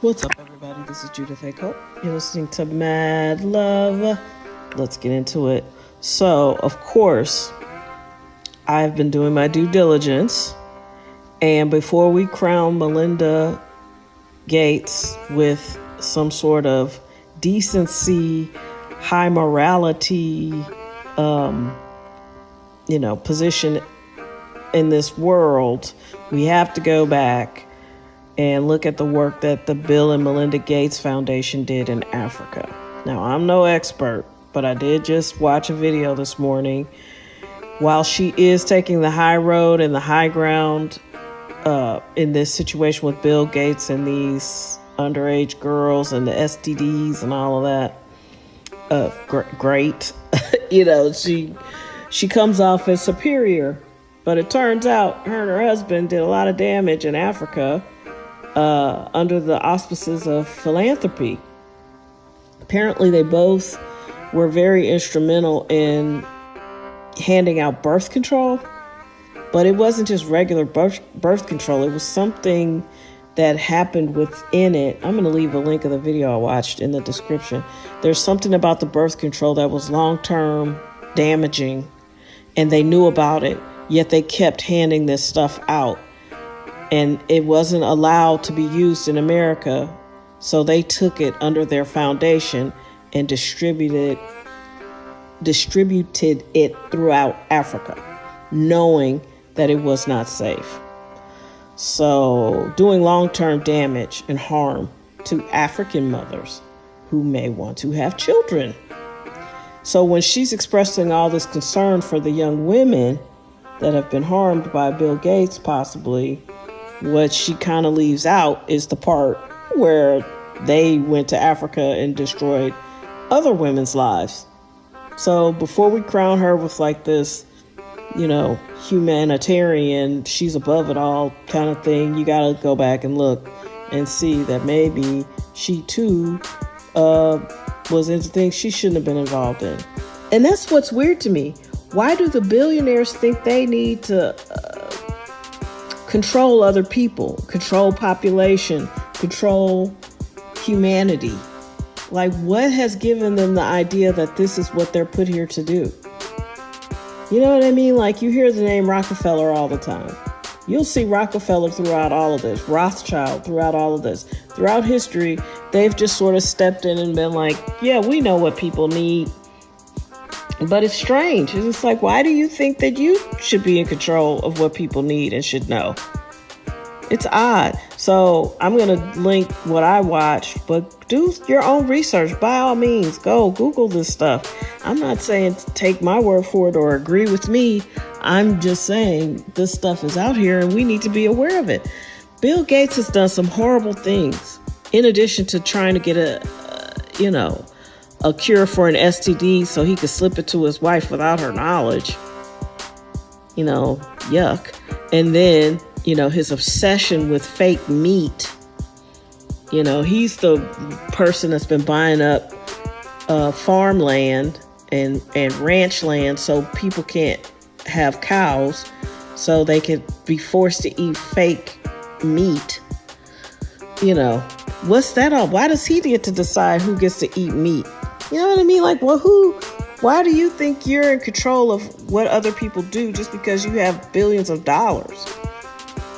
What's up, everybody? This is Judith A. Cope. You're listening to Mad Love. Let's get into it. So, of course, I've been doing my due diligence. And before we crown Melinda Gates with some sort of decency, high morality, position in this world, we have to go back and look at the work that the Bill and Melinda Gates Foundation did in Africa. Now, I'm no expert, but I did just watch a video this morning. While she is taking the high road and the high ground in this situation with Bill Gates and these underage girls and the STDs and all of that, great. She comes off as superior, but it turns out her and her husband did a lot of damage in Africa under the auspices of philanthropy. Apparently, they both were very instrumental in handing out birth control, but it wasn't just regular birth control. It was something that happened within it. I'm going to leave a link of the video I watched in the description. There's something about the birth control that was long-term damaging, and they knew about it, yet they kept handing this stuff out. And it wasn't allowed to be used in America, so they took it under their foundation and distributed it throughout Africa, knowing that it was not safe. So doing long-term damage and harm to African mothers who may want to have children. So when she's expressing all this concern for the young women that have been harmed by Bill Gates possibly, what she kind of leaves out is the part where they went to Africa and destroyed other women's lives. So before we crown her with like this, humanitarian, she's above it all kind of thing, you got to go back and look and see that maybe she too was into things she shouldn't have been involved in. And that's what's weird to me. Why do the billionaires think they need to control other people, control population, control humanity? Like, what has given them the idea that this is what they're put here to do? You know what I mean? Like, you hear the name Rockefeller all the time. You'll see Rockefeller throughout all of this, Rothschild throughout all of this. Throughout history, they've just sort of stepped in and been like, yeah, we know what people need. But it's strange. It's just like, why do you think that you should be in control of what people need and should know? It's odd. So I'm going to link what I watched, but do your own research. By all means, go Google this stuff. I'm not saying take my word for it or agree with me. I'm just saying this stuff is out here and we need to be aware of it. Bill Gates has done some horrible things in addition to trying to get a cure for an STD so he could slip it to his wife without her knowledge. Yuck. And then, his obsession with fake meat. He's the person that's been buying up farmland and ranch land so people can't have cows, so they could be forced to eat fake meat. What's that all? Why does he get to decide who gets to eat meat? You know what I mean? Like, well, why do you think you're in control of what other people do just because you have billions of dollars?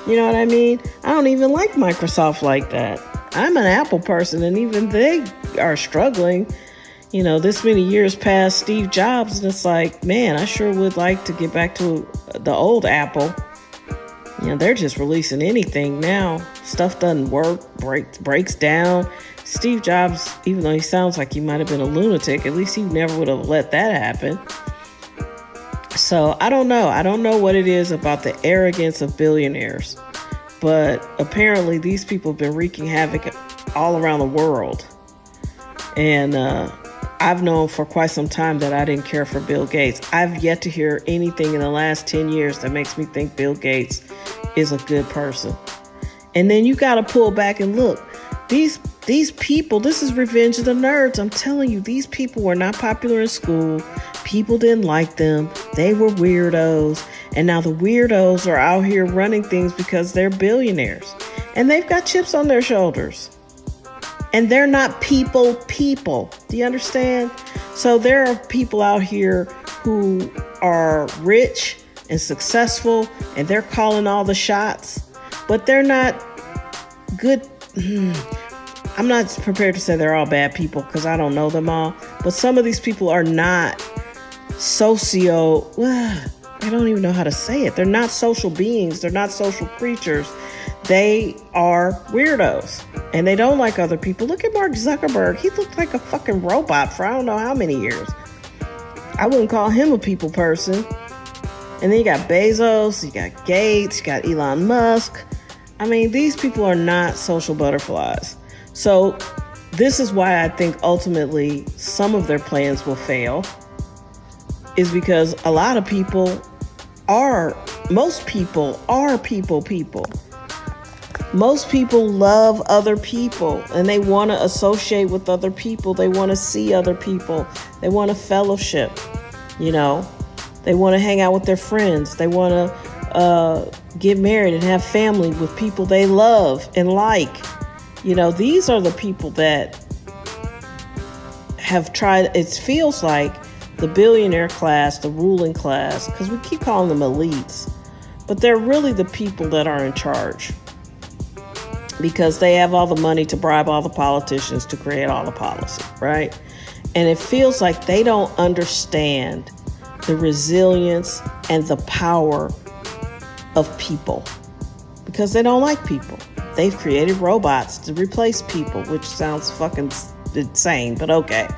You know what I mean? I don't even like Microsoft like that. I'm an Apple person, and even they are struggling. This many years past Steve Jobs, and it's like, man, I sure would like to get back to the old Apple. They're just releasing anything now. Stuff doesn't work, breaks down. Steve Jobs, even though he sounds like he might have been a lunatic, at least he never would have let that happen. So I don't know. I don't know what it is about the arrogance of billionaires, but apparently these people have been wreaking havoc all around the world. And I've known for quite some time that I didn't care for Bill Gates. I've yet to hear anything in the last 10 years that makes me think Bill Gates is a good person. And then you got to pull back and look. These people, this is revenge of the nerds. I'm telling you, these people were not popular in school. People didn't like them. They were weirdos. And now the weirdos are out here running things because they're billionaires. And they've got chips on their shoulders. And they're not people. Do you understand? So there are people out here who are rich and successful, and they're calling all the shots, but they're not good. I'm not prepared to say they're all bad people because I don't know them all, but some of these people are not I don't even know how to say it. They're not social beings. They're not social creatures. They are weirdos, and they don't like other people. Look at Mark Zuckerberg. He looked like a fucking robot for I don't know how many years. I wouldn't call him a people person. And then you got Bezos, you got Gates, you got Elon Musk. I mean, these people are not social butterflies. So this is why I think ultimately some of their plans will fail, is because a lot of most people are people. Most people love other people, and they want to associate with other people. They want to see other people. They want to fellowship, They want to hang out with their friends. They want to get married and have family with people they love and like. These are the people that have tried. It feels like the billionaire class, the ruling class, because we keep calling them elites, but they're really the people that are in charge, because they have all the money to bribe all the politicians to create all the policy, right? And it feels like they don't understand the resilience and the power of people, because they don't like people. They've created robots to replace people, which sounds fucking insane, but okay.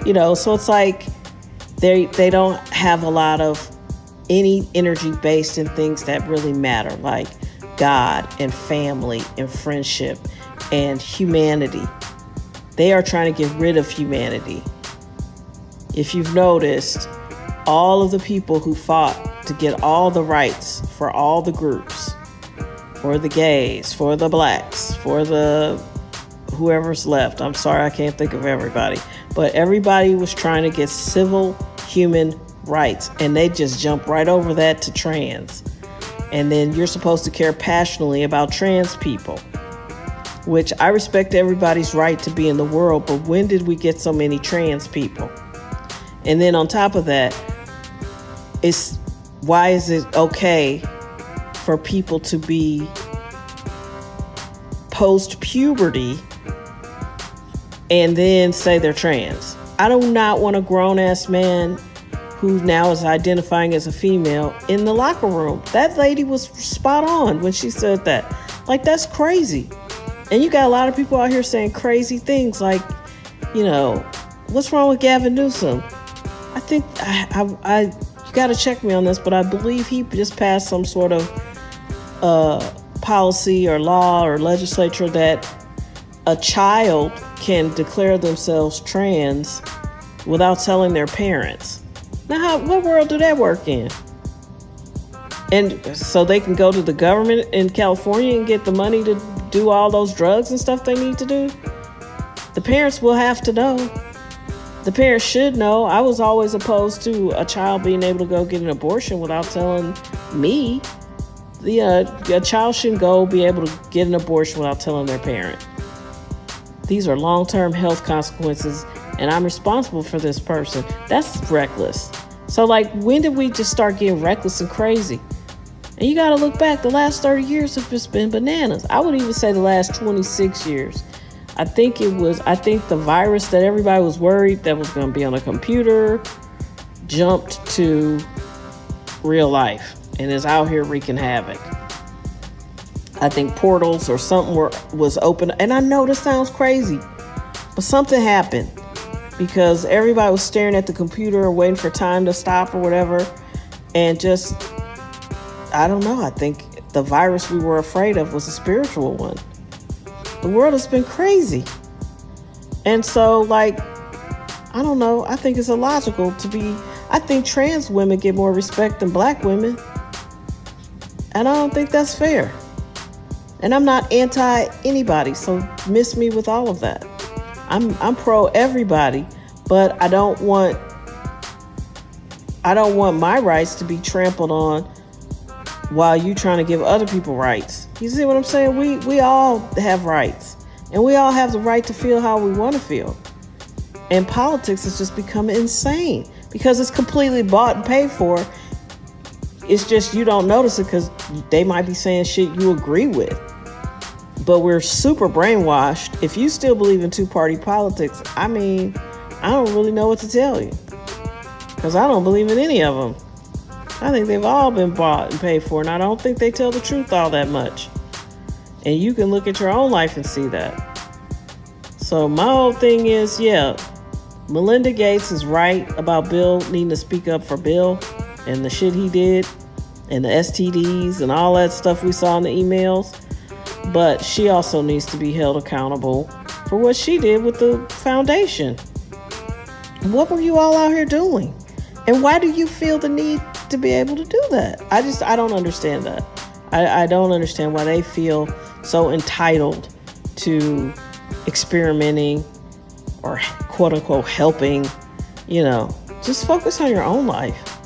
So it's like they don't have a lot of any energy based in things that really matter, like God and family and friendship and humanity. They are trying to get rid of humanity. If you've noticed, all of the people who fought to get all the rights for all the groups, for the gays, for the blacks, for the whoever's left. I'm sorry, I can't think of everybody. But everybody was trying to get civil human rights, and they just jump right over that to trans. And then you're supposed to care passionately about trans people, which I respect everybody's right to be in the world, but when did we get so many trans people? And then on top of that, why is it okay for people to be post-puberty and then say they're trans? I do not want a grown-ass man who now is identifying as a female in the locker room. That lady was spot on when she said that. Like, that's crazy. And you got a lot of people out here saying crazy things like, what's wrong with Gavin Newsom? I think you got to check me on this, but I believe he just passed some sort of policy or law or legislature that a child can declare themselves trans without telling their parents. Now, what world do that work in? And so they can go to the government in California and get the money to do all those drugs and stuff they need to do? The parents will have to know. The parents should know. I was always opposed to a child being able to go get an abortion without telling me. A child shouldn't be able to get an abortion without telling their parent. These are long-term health consequences, and I'm responsible for this person. That's reckless. So, when did we just start getting reckless and crazy? And you got to look back. The last 30 years have just been bananas. I would even say the last 26 years. I think the virus that everybody was worried that was going to be on a computer jumped to real life and is out here wreaking havoc. I think portals or something was open. And I know this sounds crazy, but something happened because everybody was staring at the computer or waiting for time to stop or whatever. And just, I don't know. I think the virus we were afraid of was a spiritual one. The world has been crazy. And so, I don't know. I think it's illogical I think trans women get more respect than black women. And I don't think that's fair. And I'm not anti anybody, so miss me with all of that. I'm pro everybody, but I don't want my rights to be trampled on while you trying to give other people rights. You see what I'm saying? We all have rights. And we all have the right to feel how we want to feel. And politics has just become insane because it's completely bought and paid for. It's just you don't notice it because they might be saying shit you agree with. But we're super brainwashed. If you still believe in two-party politics, I mean, I don't really know what to tell you. Because I don't believe in any of them. I think they've all been bought and paid for, and I don't think they tell the truth all that much. And you can look at your own life and see that. So my whole thing is, Melinda Gates is right about Bill needing to speak up for Bill and the shit he did and the STDs and all that stuff we saw in the emails. But she also needs to be held accountable for what she did with the foundation. What were you all out here doing? And why do you feel the need to be able to do that? I don't understand that. I don't understand why they feel so entitled to experimenting or quote unquote helping. Just focus on your own life.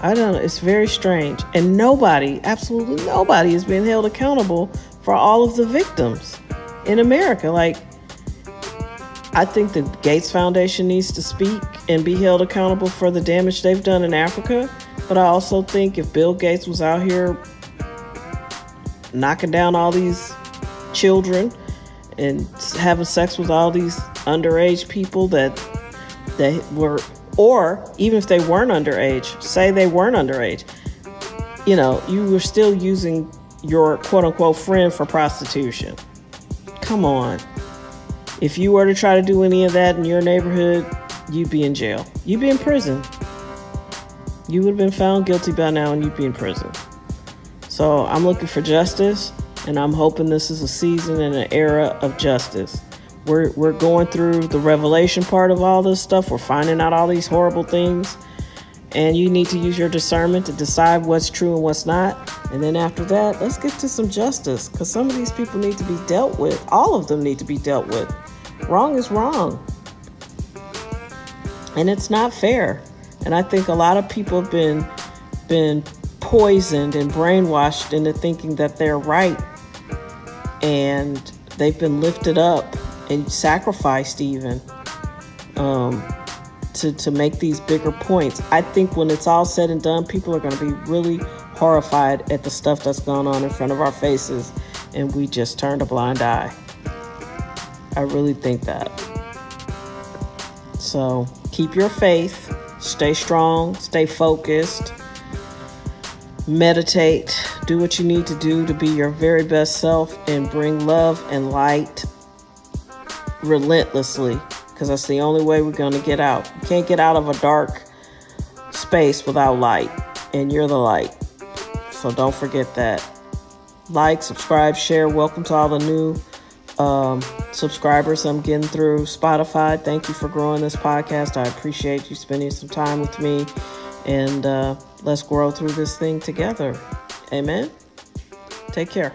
I don't know. It's very strange. And absolutely nobody is being held accountable for all of the victims in America. I think the Gates Foundation needs to speak and be held accountable for the damage they've done in Africa. But I also think if Bill Gates was out here knocking down all these children and having sex with all these underage people that were, or even if they weren't underage, say they weren't underage, you were still using your quote unquote friend for prostitution. Come on. If you were to try to do any of that in your neighborhood, you'd be in jail. You'd be in prison. You would have been found guilty by now and you'd be in prison. So I'm looking for justice, and I'm hoping this is a season and an era of justice. We're going through the revelation part of all this stuff. We're finding out all these horrible things. And you need to use your discernment to decide what's true and what's not. And then after that, let's get to some justice, because some of these people need to be dealt with. All of them need to be dealt with. Wrong is wrong. And it's not fair. And I think a lot of people have been poisoned and brainwashed into thinking that they're right. And they've been lifted up and sacrificed even to make these bigger points. I think when it's all said and done, people are going to be really horrified at the stuff that's going on in front of our faces, and we just turned a blind eye. I really think that. So keep your faith, stay strong, stay focused, meditate, do what you need to do to be your very best self, and bring love and light relentlessly, because that's the only way we're going to get out. You can't get out of a dark space without light, and you're the light. So don't forget that. Like, subscribe, share. Welcome to all the new subscribers I'm getting through Spotify. Thank you for growing this podcast. I appreciate you spending some time with me, and let's grow through this thing together. Amen. Take care.